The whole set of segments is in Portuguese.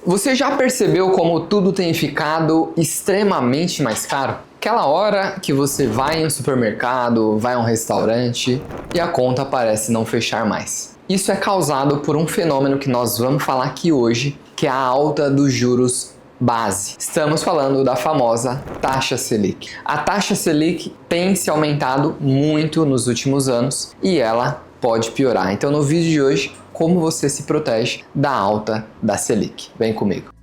Você já percebeu como tudo tem ficado extremamente mais caro? Aquela hora que você vai em um supermercado, vai a um restaurante e a conta parece não fechar mais. Isso é causado por um fenômeno que nós vamos falar aqui hoje, que é a alta dos juros base. Estamos falando da famosa taxa Selic. A taxa Selic tem se aumentado muito nos últimos anos e ela pode piorar. Então no vídeo de hoje, como você se protege da alta da Selic. Vem comigo.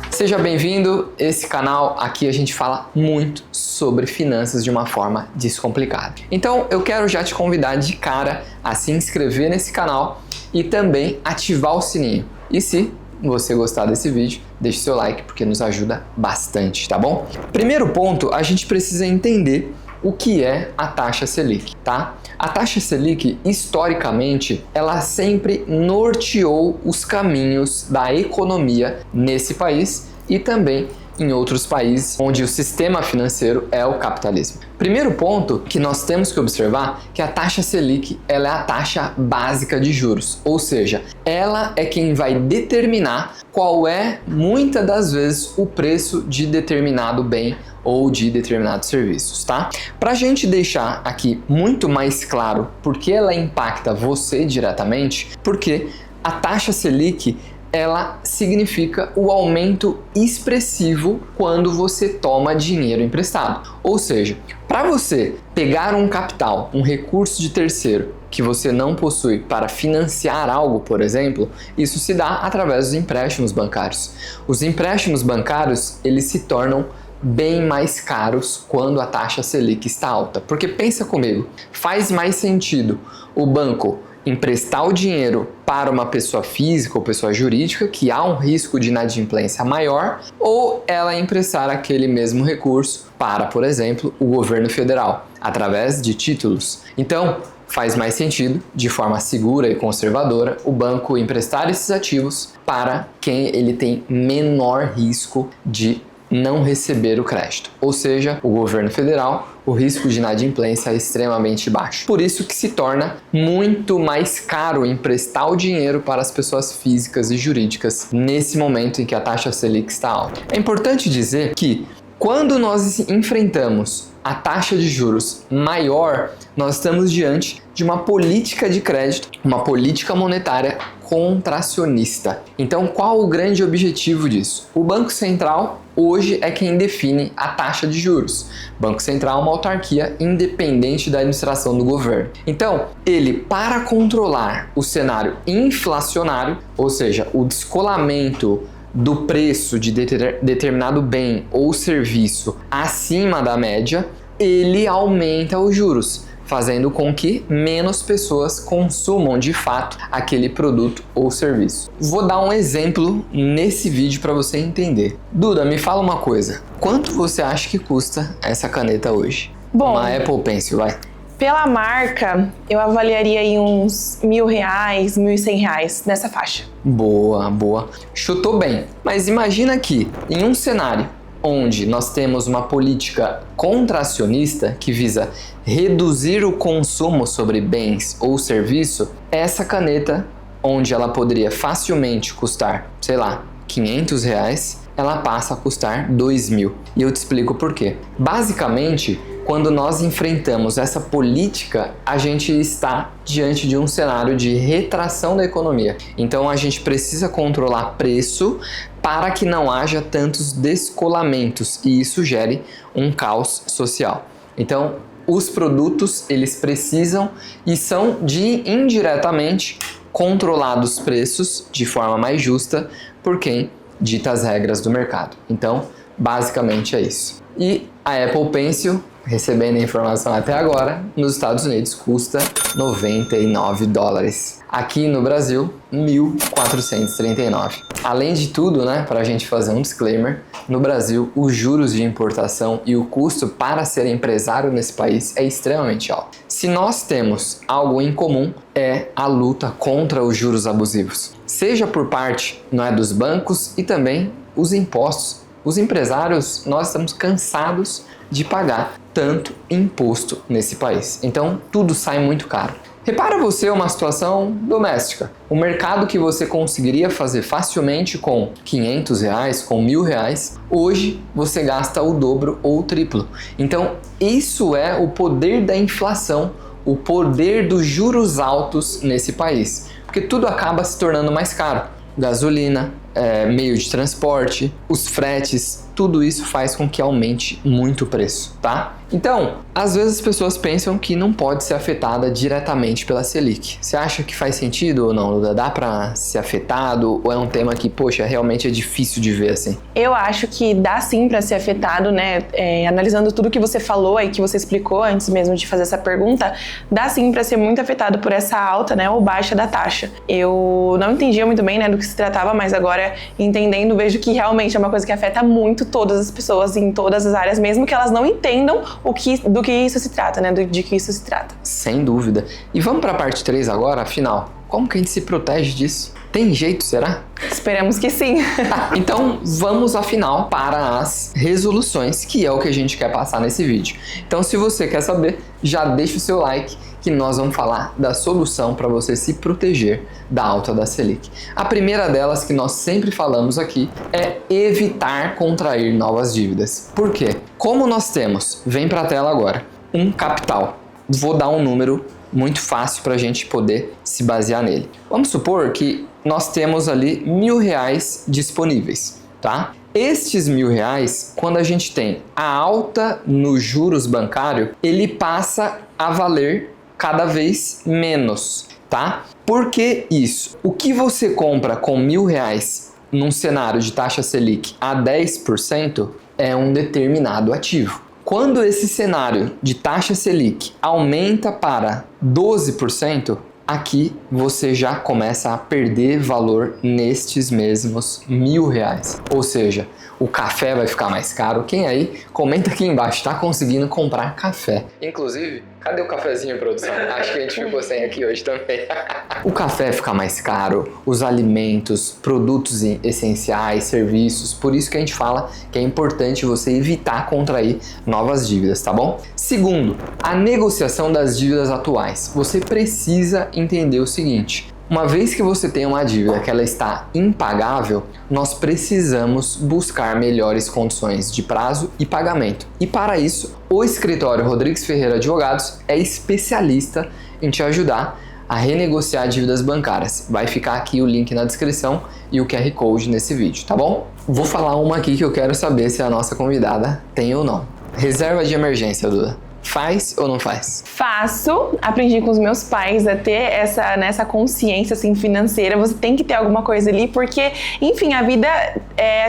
Seja bem-vindo, esse canal aqui a gente fala muito sobre finanças de uma forma descomplicada. Então eu quero já te convidar de cara a se inscrever nesse canal e também ativar o sininho. E se você gostar desse vídeo, deixe seu like porque nos ajuda bastante, tá bom? Primeiro ponto, a gente precisa entender o que é a taxa Selic, tá? A taxa Selic, historicamente, ela sempre norteou os caminhos da economia nesse país e também em outros países onde o sistema financeiro é o capitalismo. Primeiro ponto que nós temos que observar que a taxa Selic ela é a taxa básica de juros, ou seja, ela é quem vai determinar qual é, muitas das vezes, o preço de determinado bem ou de determinados serviços, tá? Para a gente deixar aqui muito mais claro por que ela impacta você diretamente, porque a taxa Selic ela significa o aumento expressivo quando você toma dinheiro emprestado. Ou seja, para você pegar um capital, um recurso de terceiro que você não possui para financiar algo, por exemplo, isso se dá através dos empréstimos bancários. Os empréstimos bancários, eles se tornam bem mais caros quando a taxa Selic está alta. Porque pensa comigo, faz mais sentido o banco emprestar o dinheiro para uma pessoa física ou pessoa jurídica que há um risco de inadimplência maior, ou ela emprestar aquele mesmo recurso para, por exemplo, o governo federal, através de títulos. Então, faz mais sentido, de forma segura e conservadora, o banco emprestar esses ativos para quem ele tem menor risco de não receber o crédito, ou seja, o governo federal, o risco de inadimplência é extremamente baixo. Por isso que se torna muito mais caro emprestar o dinheiro para as pessoas físicas e jurídicas nesse momento em que a taxa Selic está alta. É importante dizer que quando nós enfrentamos a taxa de juros maior, nós estamos diante de uma política de crédito, uma política monetária contracionista. Então, qual o grande objetivo disso? O Banco Central hoje é quem define a taxa de juros. O Banco Central é uma autarquia independente da administração do governo. Então, ele, para controlar o cenário inflacionário, ou seja, o descolamento do preço de determinado bem ou serviço acima da média, ele aumenta os juros, fazendo com que menos pessoas consumam de fato aquele produto ou serviço. Vou dar um exemplo nesse vídeo para você entender. Duda, me fala uma coisa. Quanto você acha que custa essa caneta hoje? Bom, uma Apple Pencil, vai. Pela marca, eu avaliaria aí uns R$1.000, R$1.100 nessa faixa. Boa, boa. Chutou bem. Mas imagina que em um cenário onde nós temos uma política contracionista que visa reduzir o consumo sobre bens ou serviço, essa caneta, onde ela poderia facilmente custar, sei lá, R$500, ela passa a custar R$2.000. E eu te explico por quê. Basicamente, quando nós enfrentamos essa política, a gente está diante de um cenário de retração da economia. Então a gente precisa controlar preço para que não haja tantos descolamentos e isso gere um caos social. Então, os produtos, eles precisam e são indiretamente controlados preços de forma mais justa por quem dita as regras do mercado. Então, basicamente é isso. E a Apple Pencil, recebendo a informação até agora, nos Estados Unidos custa $99. Aqui no Brasil, 1.439. Além de tudo, né, para a gente fazer um disclaimer, no Brasil os juros de importação e o custo para ser empresário nesse país é extremamente alto. Se nós temos algo em comum, é a luta contra os juros abusivos. Seja por parte, não é, dos bancos e também os impostos. Os empresários, nós estamos cansados de pagar tanto imposto nesse país. Então, tudo sai muito caro. Repara você uma situação doméstica. O mercado que você conseguiria fazer facilmente com R$500, com R$1.000, hoje você gasta o dobro ou o triplo. Então, isso é o poder da inflação, o poder dos juros altos nesse país. Porque tudo acaba se tornando mais caro. Gasolina, meio de transporte, os fretes, tudo isso faz com que aumente muito o preço, tá? Então, às vezes as pessoas pensam que não pode ser afetada diretamente pela Selic. Você acha que faz sentido ou não? Dá pra ser afetado ou é um tema que, poxa, realmente é difícil de ver assim? Eu acho que dá sim para ser afetado, né? Analisando tudo que você falou aí, que você explicou antes mesmo de fazer essa pergunta, dá sim para ser muito afetado por essa alta, né, ou baixa da taxa. Eu não entendia muito bem, né, do que se tratava, mas agora entendendo, vejo que realmente é uma coisa que afeta muito todas as pessoas em todas as áreas, mesmo que elas não entendam do que isso se trata, né? De que isso se trata. Sem dúvida. E vamos para a parte 3 agora, afinal, como que a gente se protege disso? Tem jeito, será? Esperamos que sim. Então vamos afinal para as resoluções, que é o que a gente quer passar nesse vídeo. Então se você quer saber, já deixa o seu like, que nós vamos falar da solução para você se proteger da alta da Selic. A primeira delas, que nós sempre falamos aqui, é evitar contrair novas dívidas. Por quê? Como nós temos, vem para a tela agora, um capital. Vou dar um número muito fácil para a gente poder se basear nele. Vamos supor que nós temos ali R$1.000 disponíveis, tá? Estes R$1.000, quando a gente tem a alta nos juros bancários, ele passa a valer cada vez menos, tá? Por que isso? O que você compra com R$1.000 num cenário de taxa Selic a 10% é um determinado ativo. Quando esse cenário de taxa Selic aumenta para 12%, aqui você já começa a perder valor nestes mesmos R$1.000. Ou seja, o café vai ficar mais caro. Quem aí, comenta aqui embaixo, está conseguindo comprar café. Inclusive, cadê o cafezinho, produção? Acho que a gente ficou sem aqui hoje também. O café fica mais caro, os alimentos, produtos essenciais, serviços. Por isso que a gente fala que é importante você evitar contrair novas dívidas, tá bom? Segundo, a negociação das dívidas atuais. Você precisa entender o seguinte: uma vez que você tem uma dívida que ela está impagável, nós precisamos buscar melhores condições de prazo e pagamento. E para isso, o escritório Rodrigues Ferreira Advogados é especialista em te ajudar a renegociar dívidas bancárias. Vai ficar aqui o link na descrição e o QR Code nesse vídeo, tá bom? Vou falar uma aqui que eu quero saber se a nossa convidada tem ou não. Reserva de emergência, Duda. Faz ou não faz? Faço. Aprendi com os meus pais a ter essa consciência assim, financeira. Você tem que ter alguma coisa ali, porque, enfim, a vida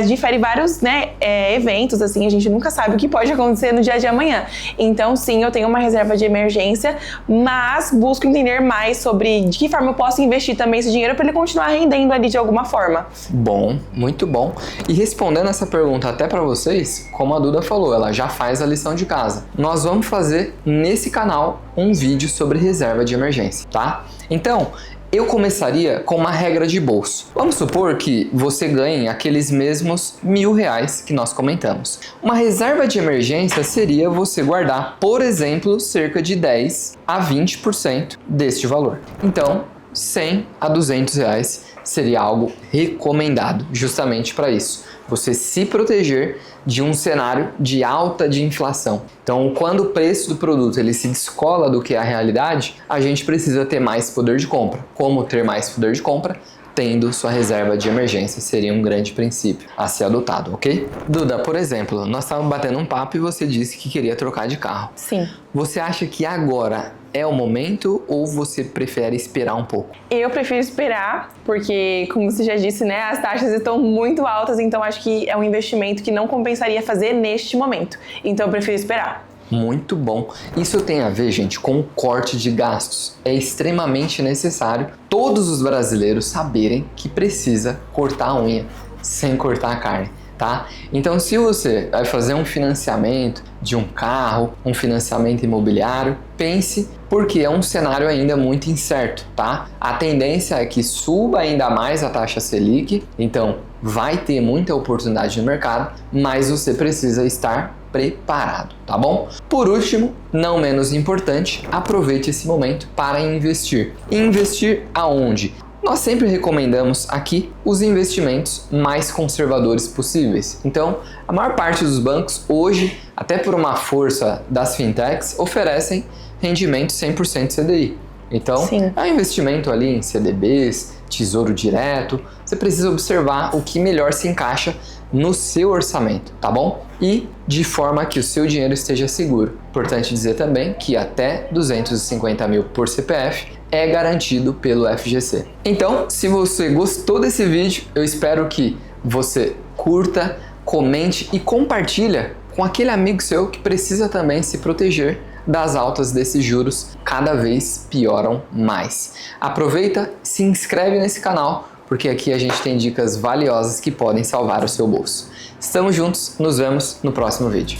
difere vários, né, eventos, assim, a gente nunca sabe o que pode acontecer no dia de amanhã. Então, sim, eu tenho uma reserva de emergência, mas busco entender mais sobre de que forma eu posso investir também esse dinheiro para ele continuar rendendo ali de alguma forma. Bom, muito bom. E respondendo essa pergunta até para vocês, como a Duda falou, ela já faz a lição de casa. Nós vamos fazer nesse canal um vídeo sobre reserva de emergência, tá? Então, eu começaria com uma regra de bolso. Vamos supor que você ganhe aqueles mesmos R$1.000 que nós comentamos. Uma reserva de emergência seria você guardar, por exemplo, cerca de 10 a 20% deste valor. Então, R$100 a R$200 seria algo recomendado justamente para isso. Você se proteger de um cenário de alta de inflação. Então, quando o preço do produto ele se descola do que é a realidade, a gente precisa ter mais poder de compra. Como ter mais poder de compra? Tendo sua reserva de emergência seria um grande princípio a ser adotado, ok? Duda, por exemplo, nós estávamos batendo um papo e você disse que queria trocar de carro. Sim. Você acha que agora é o momento ou você prefere esperar um pouco? Eu prefiro esperar, porque, como você já disse, né, as taxas estão muito altas, então acho que é um investimento que não compensaria fazer neste momento. Então eu prefiro esperar. Muito bom. Isso tem a ver, gente, com o corte de gastos. É extremamente necessário todos os brasileiros saberem que precisa cortar a unha sem cortar a carne, tá? Então, se você vai fazer um financiamento de um carro, um financiamento imobiliário, pense, porque é um cenário ainda muito incerto, tá? A tendência é que suba ainda mais a taxa Selic, então vai ter muita oportunidade no mercado, mas você precisa estar preparado, tá bom? Por último, não menos importante, aproveite esse momento para investir. Investir aonde? Nós sempre recomendamos aqui os investimentos mais conservadores possíveis. Então, a maior parte dos bancos hoje, até por uma força das fintechs, oferecem rendimento 100% CDI. Então, Sim. é um investimento ali em CDBs, Tesouro Direto. Você precisa observar o que melhor se encaixa no seu orçamento, tá bom? E de forma que o seu dinheiro esteja seguro. Importante dizer também que até 250 mil por CPF é garantido pelo FGC. Então, se você gostou desse vídeo, eu espero que você curta, comente e compartilha com aquele amigo seu que precisa também se proteger das altas desses juros, cada vez pioram mais. Aproveita, se inscreve nesse canal, porque aqui a gente tem dicas valiosas que podem salvar o seu bolso. Estamos juntos, nos vemos no próximo vídeo.